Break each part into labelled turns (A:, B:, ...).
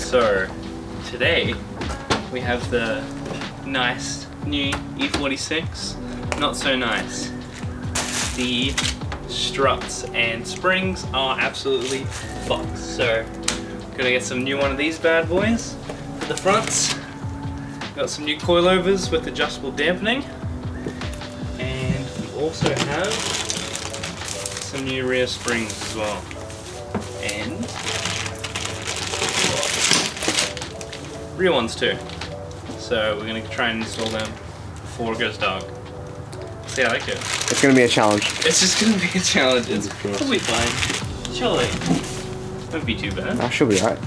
A: So today we have the nice new E46. Not so nice. The struts and springs are absolutely fucked. So gonna get some new one of these bad boys for the fronts. Got some new coilovers with adjustable dampening, and we also have some new rear springs as well. And rear ones too. So we're gonna try and install them before it goes dark. See how that goes.
B: It's gonna be a challenge.
A: It's just gonna be a challenge. It'll be fine. Surely. Won't be too bad.
B: I should be right.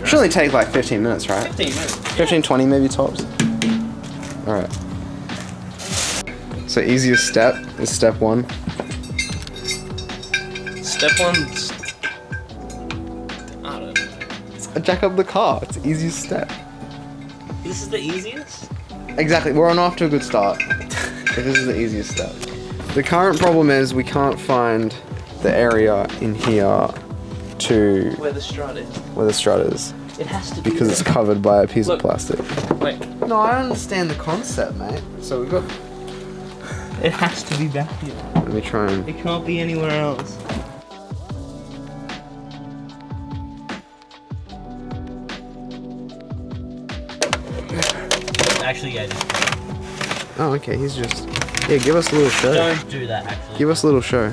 B: Should only take like 15 minutes, right?
A: 15 minutes.
B: 15, 20 maybe tops. Alright. So easiest step is step 1.
A: Step 1's... I don't know.
B: Jack up the car. It's the easiest step.
A: This is the easiest?
B: Exactly. We're on off to a good start. If this is the easiest step. The current problem is we can't find the area in here to
A: Where the strut is.
B: where the strut is.
A: It has to be
B: Because it's covered by a piece of plastic.
A: Wait.
B: No, I understand the concept, mate. So we've got...
A: It has to be back here.
B: Let me try and...
A: It can't be anywhere else. Actually, yeah, just...
B: Oh, okay, he's just... Yeah, give us a little show.
A: Don't do that, actually.
B: Give us a little show.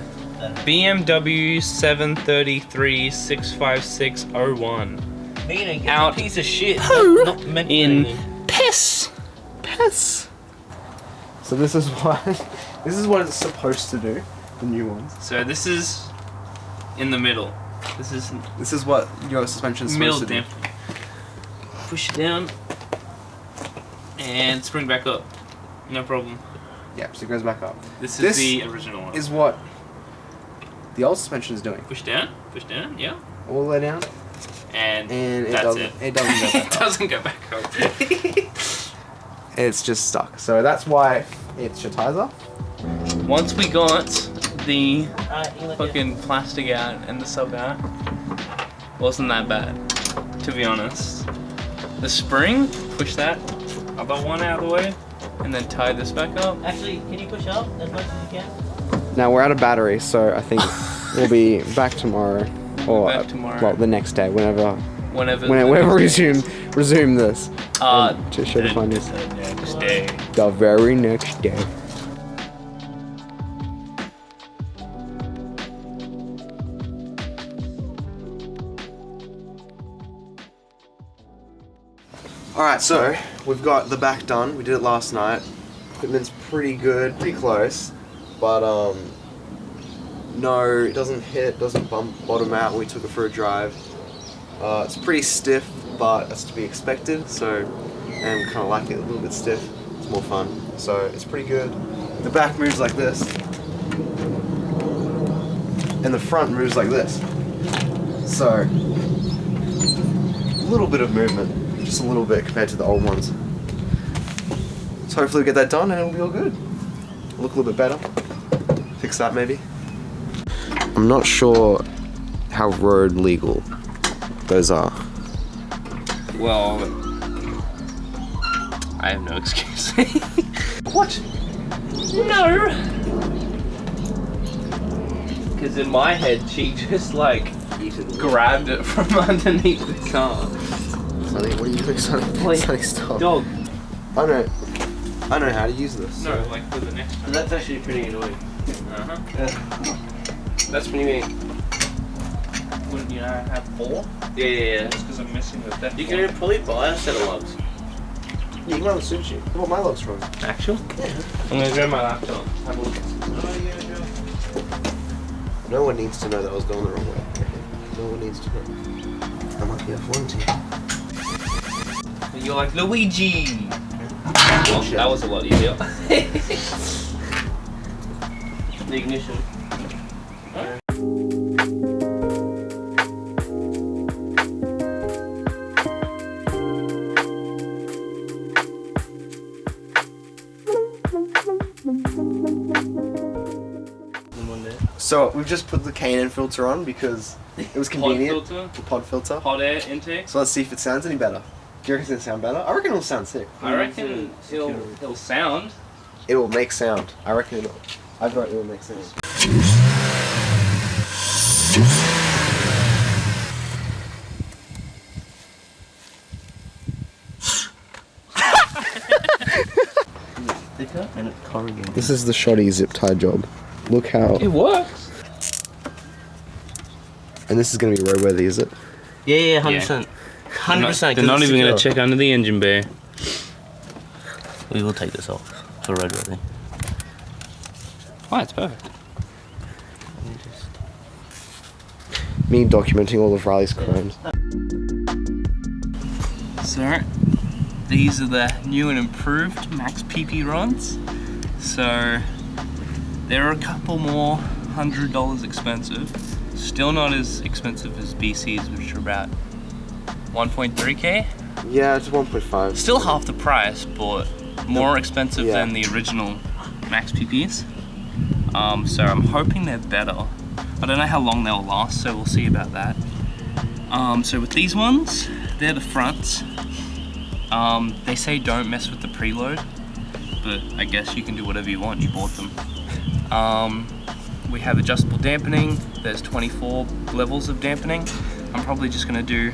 A: BMW 733 65601.
C: Meaning,
A: Out.
C: it's a piece of shit.
A: Who?
C: Not meant for
A: In
C: anything.
A: piss.
B: So this is why... This is what it's supposed to do. The new ones.
A: So this is in the middle. This is
B: what your suspension is
A: middle
B: supposed to do.
A: dampening. Push it down and spring back up. No problem.
B: Yeah, so it goes back up.
A: This
B: This
A: is the original one.
B: Is what the old suspension is doing.
A: Push down, yeah.
B: All the way down.
A: And
B: it
A: that's
B: doesn't,
A: it.
B: It doesn't go back
A: It doesn't go back up.
B: up. It's just stuck. So that's why it's your tires off.
A: Once we got the
C: You look
A: fucking plastic out and the sub out, wasn't that bad, to be honest. The spring, push that other one out of the way, and then tie this back up.
C: Actually, can you push up as much as you can?
B: Now we're out of battery, so I think we'll be back tomorrow. Or
A: Back tomorrow.
B: well, the next day, whenever
A: Whenever
B: we resume this. To show the
A: the
B: findings.
A: next day.
B: The very next day. Alright, so we've got the back done. We did it last night. Equipment's pretty good, pretty close. But no, it doesn't hit, doesn't bottom out when we took it for a drive. It's pretty stiff, but that's to be expected. So, and we kind of like it a little bit stiff. It's more fun. So it's pretty good. The back moves like this, and the front moves like this. So, a little bit of movement, just a little bit compared to the old ones. So hopefully we get that done and it'll be all good. Look a little bit better. Fix that maybe. I'm not sure how road legal those are.
A: Well, I have no excuse.
C: What? No! Because in my head, she just like
A: Grabbed it from underneath the car.
B: Sonny, what are you doing, Sonny?
C: Wait,
B: Sonny, stop.
C: dog.
B: I know how to use this.
A: No, like for the next one.
C: That's actually pretty annoying. That's what you mean.
A: Wouldn't you have 4?
C: Yeah.
A: Just because I'm missing the death
C: You can probably buy a set of lugs.
B: Yeah, you can have a sushi. What my log's from?
A: Actual?
B: Yeah.
A: I'm gonna grab my laptop. Have a look.
B: No one needs to know that I was going the wrong way. No one needs to know. I might be F1 team.
A: You're like Luigi! Well, that was a lot easier.
C: The ignition.
B: So we've just put the K&N filter on because it was convenient.
A: filter?
B: Pod filter.
A: Hot air intake.
B: So let's see if it sounds any better. Do you reckon it's gonna sound better? I reckon it'll sound sick.
A: I reckon it'll sound.
B: It will make sound. I reckon it'll. I thought it will make sound.
C: Thicker and it's corrugated.
B: This is the shoddy zip tie job. Look how.
A: It works.
B: And this is gonna be roadworthy, is it?
C: Yeah, 100%. 100%.
A: They're not even going to check under the engine bay.
C: We will take this off for roadworthy.
A: Oh, it's perfect.
B: Me documenting all of Riley's crimes.
A: So, these are the new and improved Maxpeedingrods. So, they're a couple more $100 expensive. Still not as expensive as BC's, which are about 1.3K.
B: Yeah, it's 1.5.
A: Still half the price, but more expensive
B: yeah.
A: than the original Max PPs. So I'm hoping they're better. I don't know how long they'll last, so we'll see about that. So with these ones, they're the fronts. They say don't mess with the preload, but I guess you can do whatever you want, you bought them. We have adjustable dampening. There's 24 levels of dampening. I'm probably just gonna do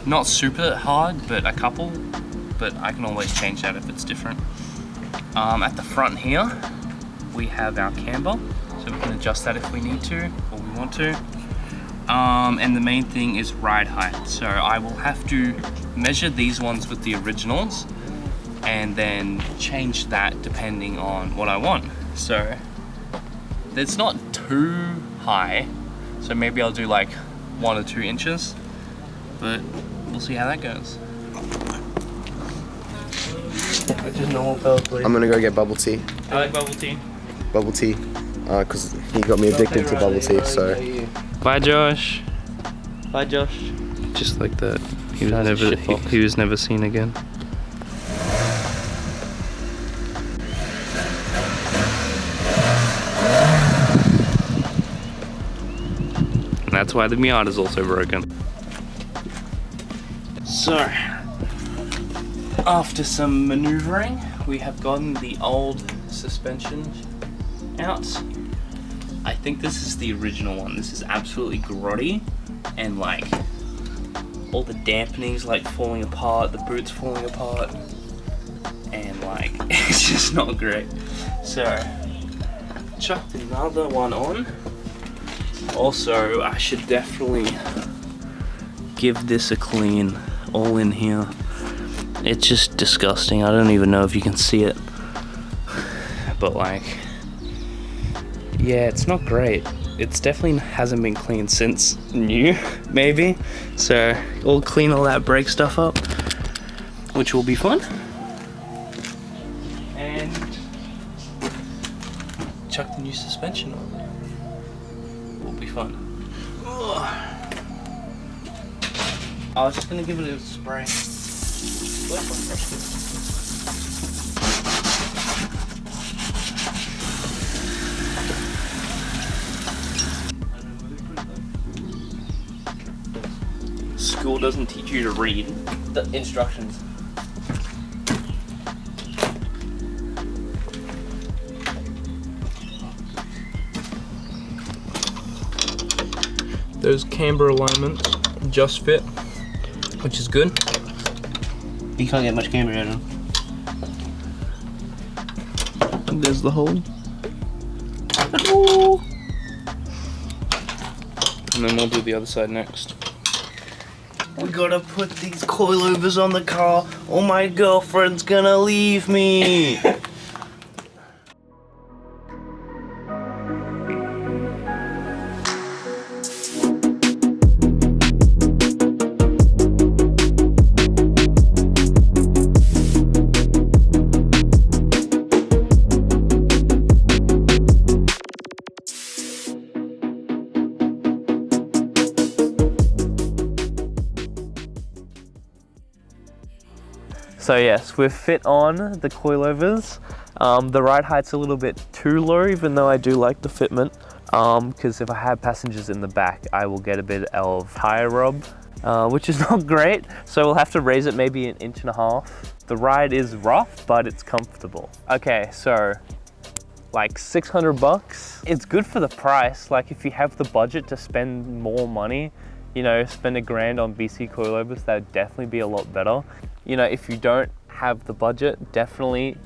A: not super hard, but a couple, but I can always change that if it's different. At the front here, we have our camber, so we can adjust that if we need to, or we want to. And the main thing is ride height. So I will have to measure these ones with the originals, and then change that depending on what I want. So it's not too high, so maybe I'll do like 1 or 2 inches, but we'll see how that goes.
C: Just normal pills, please.
B: I'm gonna go get bubble tea.
A: I like bubble tea.
B: Bubble tea, because he got me addicted to bubble tea. So
A: Bye, Josh.
C: Bye, Josh.
A: Just like that. He was
C: That's a
A: never
C: shitbox.
A: he was never seen again. And that's why the Miata's also broken. So, after some maneuvering, we have gotten the old suspension out. I think this is the original one. This is absolutely grotty, and like all the dampening's like falling apart, the boot's falling apart, and like it's just not great. So chucked another one on. Also, I should definitely give this a clean, all in here. It's just disgusting. I don't even know if you can see it, but like, yeah, it's not great. It's definitely hasn't been cleaned since new, maybe. So we'll clean all that brake stuff up, which will be fun. And chuck the new suspension on. Will be fun. I was just gonna give it a spray. School doesn't teach you to read
C: The instructions.
A: those camber alignments just fit, which is good.
C: You can't get much camber out of them.
A: And there's the hole. And then we'll do the other side next.
C: We gotta put these coilovers on the car or my girlfriend's gonna leave me.
A: So yes, we've fit on the coilovers.
D: The ride height's a little bit too low, even though I do like the fitment. Because if I have passengers in the back, I will get a bit of tire rub, which is not great. So we'll have to raise it maybe 1.5 inches. The ride is rough, but it's comfortable. Okay, so like 600 bucks. It's good for the price. Like if you have the budget to spend more money, you know, spend $1,000 on BC coilovers, that would definitely be a lot better. You know, if you don't have the budget, definitely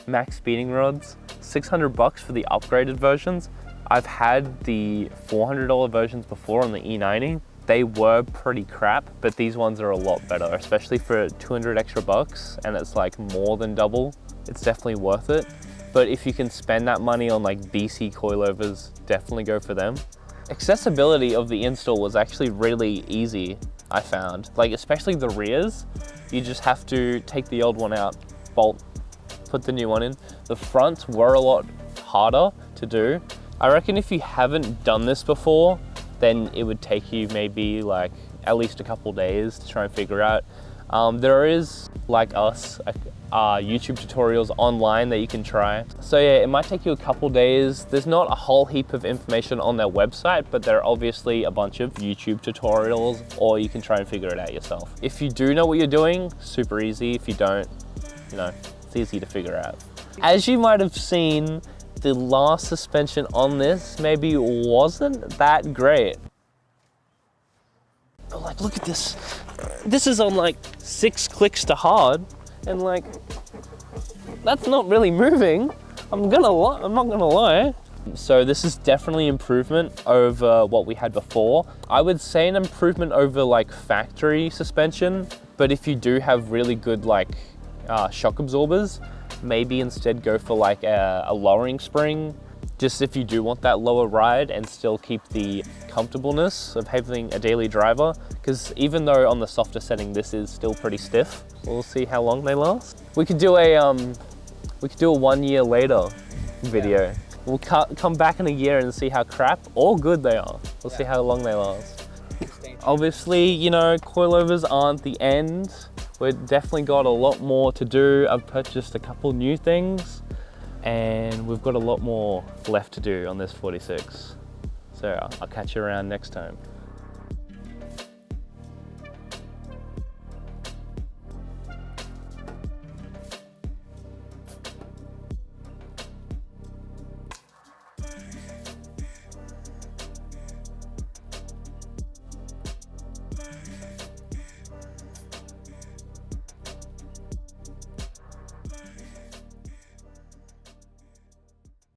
D: Maxpeedingrods. 600 bucks for the upgraded versions. I've had the $400 versions before on the E90. They were pretty crap, but these ones are a lot better, especially for 200 extra bucks, and it's like more than double. It's definitely worth it. But if you can spend that money on like BC coilovers, definitely go for them. Accessibility of the install was actually really easy, I found. Like especially the rears, you just have to take the old one out, bolt, put the new one in. The fronts were a lot harder to do. I reckon if you haven't done this before, then it would take you maybe like at least a couple days to try and figure out. There is, like us, YouTube tutorials online that you can try. So yeah, it might take you a couple days. There's not a whole heap of information on their website, but there are obviously a bunch of YouTube tutorials, or you can try and figure it out yourself. If you do know what you're doing, super easy. If you don't, you know, it's easy to figure out. As you might have seen, the last suspension on this maybe wasn't that great. Oh, like, look at this. This is on like 6 clicks to hard, and like, that's not really moving. I'm not gonna lie. So this is definitely improvement over what we had before. I would say an improvement over like factory suspension, but if you do have really good like shock absorbers, maybe instead go for like a lowering spring, just if you do want that lower ride and still keep the comfortableness of having a daily driver, because even though on the softer setting this is still pretty stiff. We'll see how long they last. We could do a 1 year later video. Yeah. We'll come back in a year and see how crap or good they are. We'll see how long they last. Obviously, you know, coilovers aren't the end. We've definitely got a lot more to do. I've purchased a couple new things, and we've got a lot more left to do on this 46. So I'll catch you around next time.